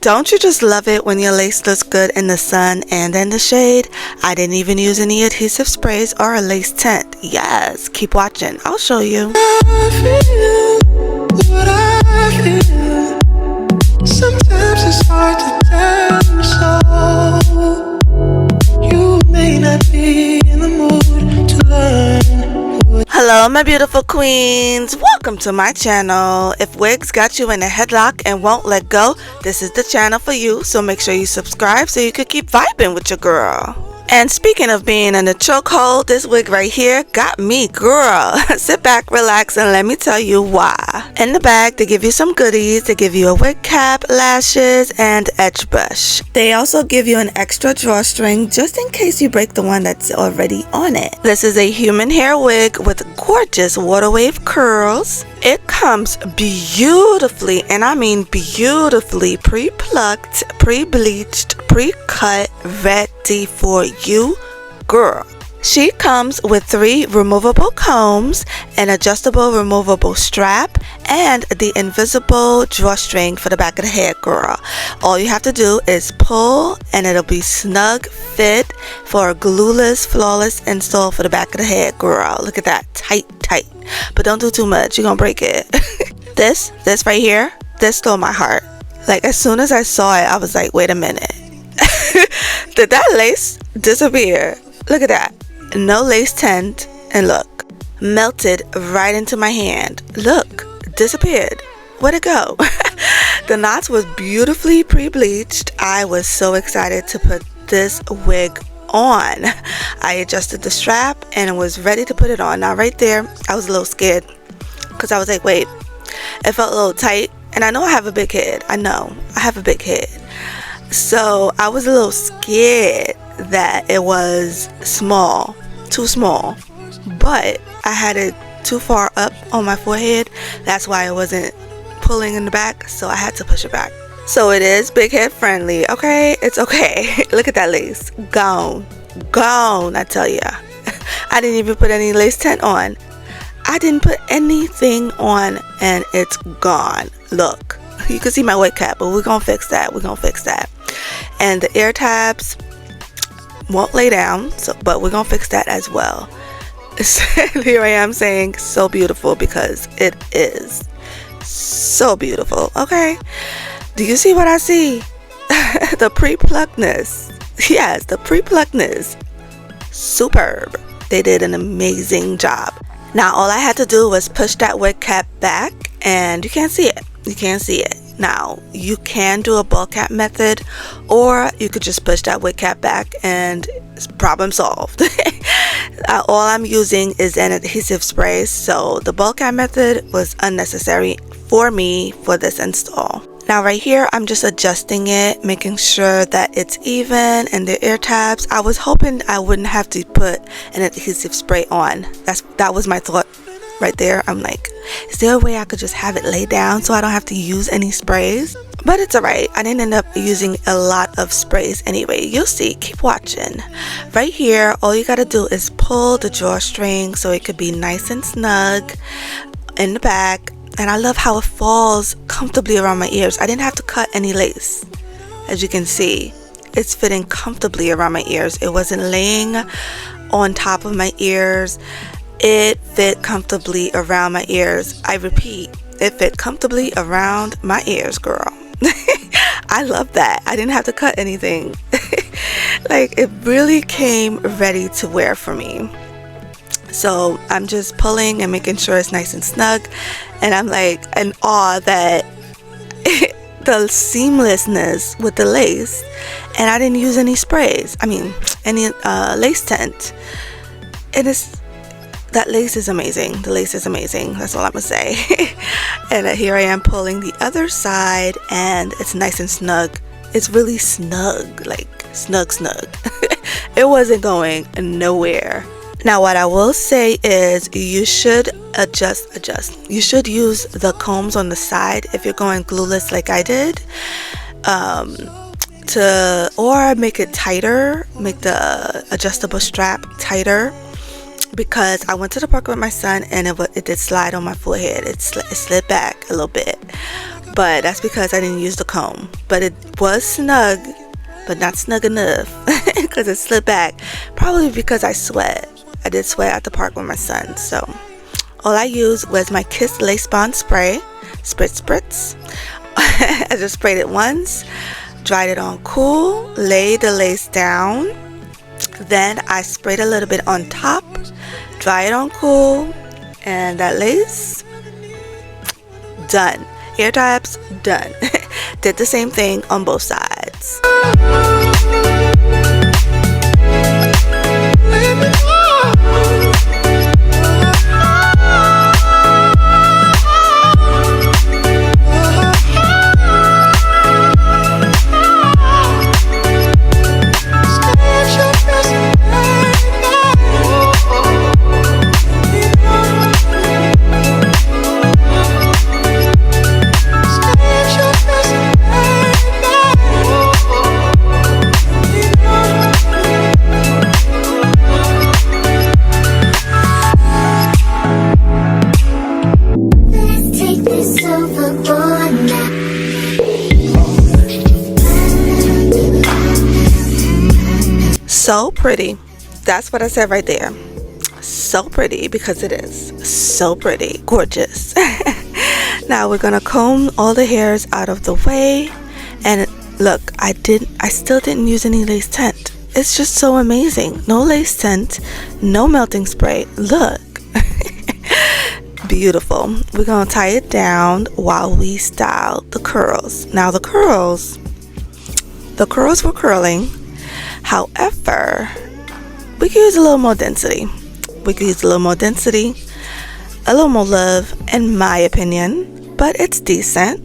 Don't you just love it when your lace looks good in the sun and in the shade? I didn't even use any adhesive sprays or a lace tint. Yes, keep watching. I'll show you. Sometimes it's hard to tell you so. You may not be in the mood to learn. Hello my beautiful queens, welcome to my channel. If wigs got you in a headlock and won't let go, this is the channel for you, so make sure you subscribe so you can keep vibing with your girl. And speaking of being in a chokehold, this wig right here got me, girl. Sit back, relax, and let me tell you why. In the bag, they give you some goodies. They give you a wig cap, lashes, and edge brush. They also give you an extra drawstring just in case you break the one that's already on it. This is a human hair wig with gorgeous water wave curls. It comes beautifully, and I mean beautifully, pre-plucked, pre-bleached, pre-cut, ready for you, girl. She comes with 3 removable combs, an adjustable removable strap, and the invisible drawstring for the back of the hair, girl. All you have to do is pull and it'll be snug fit for a glueless, flawless install for the back of the hair, girl. Look at that, tight. But don't do too much, you're gonna break it. This right here, this stole my heart. Like, as soon as I saw it, I was like, wait a minute. Did that lace disappear? Look at that. No lace tint, and look, melted right into my hand. Look, disappeared. Where'd it go? The knots was beautifully pre-bleached. I was so excited to put this wig on. I adjusted the strap and was ready to put it on. Now right there, I was a little scared because I was like, wait, it felt a little tight, and I know I have a big head. I know I have a big head. So I was a little scared that it was small, too small, but I had it too far up on my forehead. That's why it wasn't pulling in the back, so I had to push it back. So it is big head friendly, okay? It's okay. Look at that lace. Gone, I tell ya. I didn't even put any lace tint on. I didn't put anything on and it's gone. Look, you can see my wig cap, but we're gonna fix that. And the ear tabs won't lay down, but we're gonna fix that as well. Here I am saying so beautiful because it is so beautiful, okay? Do you see what I see? The pre-pluckness. Yes, the pre-pluckness. Superb. They did an amazing job. Now all I had to do was push that wig cap back and you can't see it. Now you can do a ball cap method, or you could just push that wig cap back and it's problem solved. All I'm using is an adhesive spray, so the ball cap method was unnecessary for me for this install. Now right here, I'm just adjusting it, making sure that it's even, and the ear tabs, I was hoping I wouldn't have to put an adhesive spray on. That was my thought right there. I'm like, is there a way I could just have it lay down so I don't have to use any sprays? But it's alright. I didn't end up using a lot of sprays anyway. You'll see. Keep watching. Right here, all you gotta do is pull the drawstring so it could be nice and snug in the back. And I love how it falls comfortably around my ears. I didn't have to cut any lace. As you can see, it's fitting comfortably around my ears. It wasn't laying on top of my ears. It fit comfortably around my ears. I repeat, it fit comfortably around my ears, girl. I love that. I didn't have to cut anything. Like, it really came ready to wear for me. So I'm just pulling and making sure it's nice and snug, and I'm like in awe that the seamlessness with the lace, and I didn't use any sprays, any lace tint. That lace is amazing. The lace is amazing. That's all I'm gonna say. And here I am pulling the other side, and it's nice and snug. It's really snug, like snug. It wasn't going nowhere. Now what I will say is you should adjust. You should use the combs on the side if you're going glueless like I did, or make it tighter, make the adjustable strap tighter, because I went to the park with my son and it did slide on my forehead. It slid back a little bit. but that's because I didn't use the comb. But it was snug, but not snug enough because it slipped back, probably because I sweat. I did sweat at the park with my son. So all I used was my Kiss Lace Bond spray. Spritz. I just sprayed it once, dried it on cool, laid the lace down, then I sprayed a little bit on top, dry it on cool, and that lace, done. Ear tabs, done. Did the same thing on both sides. So pretty. That's what I said right there. So pretty, because it is so pretty, gorgeous. Now we're gonna comb all the hairs out of the way, and look, I still didn't use any lace tint. It's just so amazing. No lace tint, no melting spray. Look. Beautiful. We're gonna tie it down while we style the curls. Now the curls were curling. However, we could use a little more density. A little more love, in my opinion. But it's decent.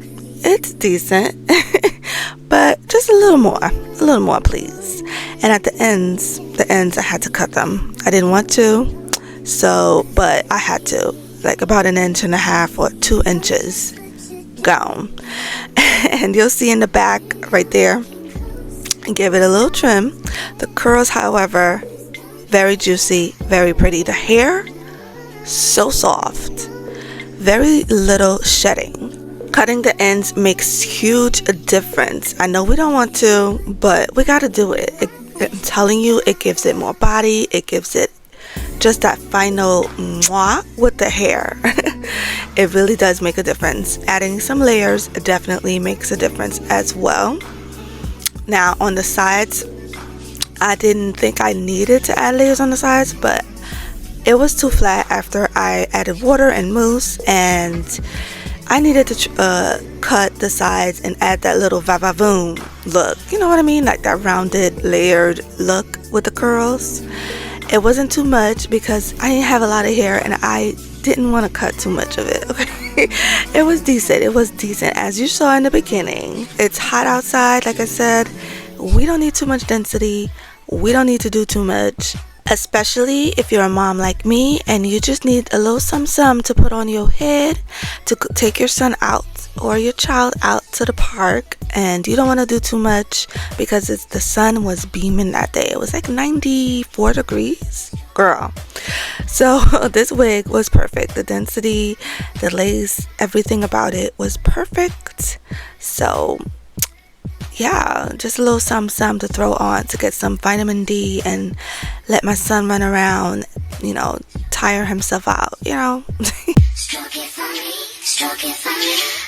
But just a little more, please. And at the ends I had to cut them. I didn't want to, but I had to. Like about 1.5 inches or 2 inches gone. And you'll see in the back right there, give it a little trim. The curls, however, very juicy, very pretty. The hair, so soft, very little shedding. Cutting the ends makes huge difference. I know we don't want to, but we gotta do it. I'm telling you, it gives it more body. It gives it just that final mwah with the hair. It really does make a difference. Adding some layers definitely makes a difference as well. Now on the sides, I didn't think I needed to add layers on the sides, but it was too flat after I added water and mousse, and I needed to cut the sides and add that little va-va-voom look. You know what I mean? Like that rounded, layered look with the curls. It wasn't too much because I didn't have a lot of hair and I didn't want to cut too much of it. Okay, it was decent as you saw in the beginning. It's hot outside, like I said. We don't need too much density. We don't need to do too much, especially if you're a mom like me and you just need a little some to put on your head to take your son out or your child out to the park, and you don't want to do too much because the sun was beaming that day. It was like 94 degrees, girl. So this wig was perfect. The density, the lace, everything about it was perfect. So yeah, just a little some to throw on to get some vitamin D and let my son run around, tire himself out, Stroke it for me, stroke it for me.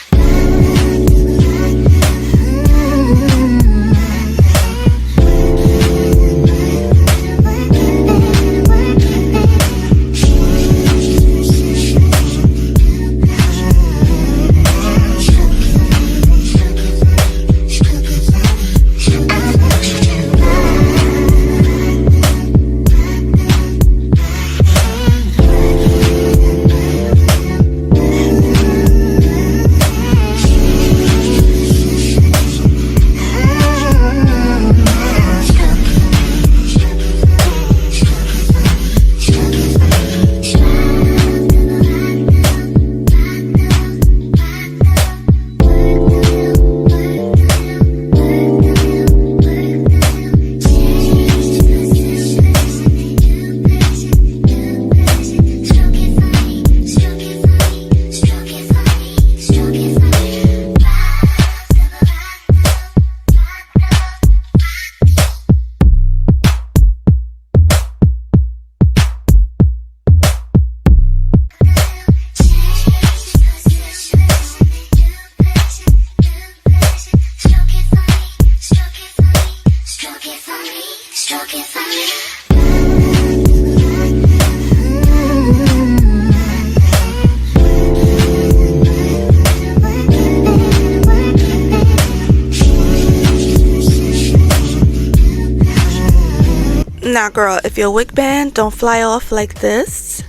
Now girl, if your wig band don't fly off like this,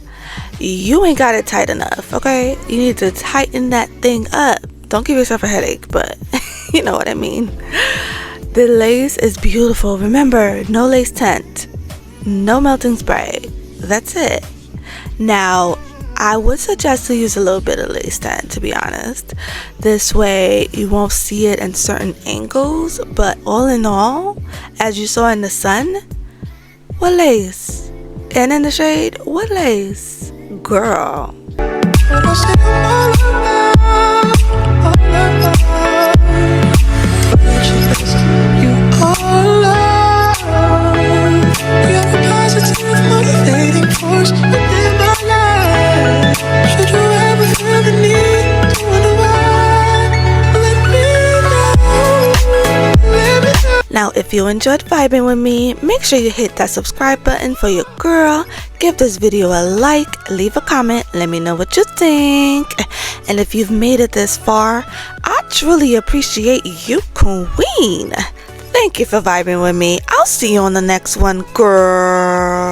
you ain't got it tight enough, okay? You need to tighten that thing up. Don't give yourself a headache, but you know what I mean. The lace is beautiful. Remember, no lace tint, no melting spray. That's it. Now, I would suggest to use a little bit of lace tint, to be honest. This way you won't see it in certain angles, but all in all, as you saw in the sun, what lace? And in the shade, what lace? Girl. Should you ever feel the need to wonder why, let me know. Now, if you enjoyed vibing with me, make sure you hit that subscribe button for your girl. Give this video a like, leave a comment, let me know what you think. And if you've made it this far, I truly appreciate you, queen. Thank you for vibing with me. I'll see you on the next one, girl.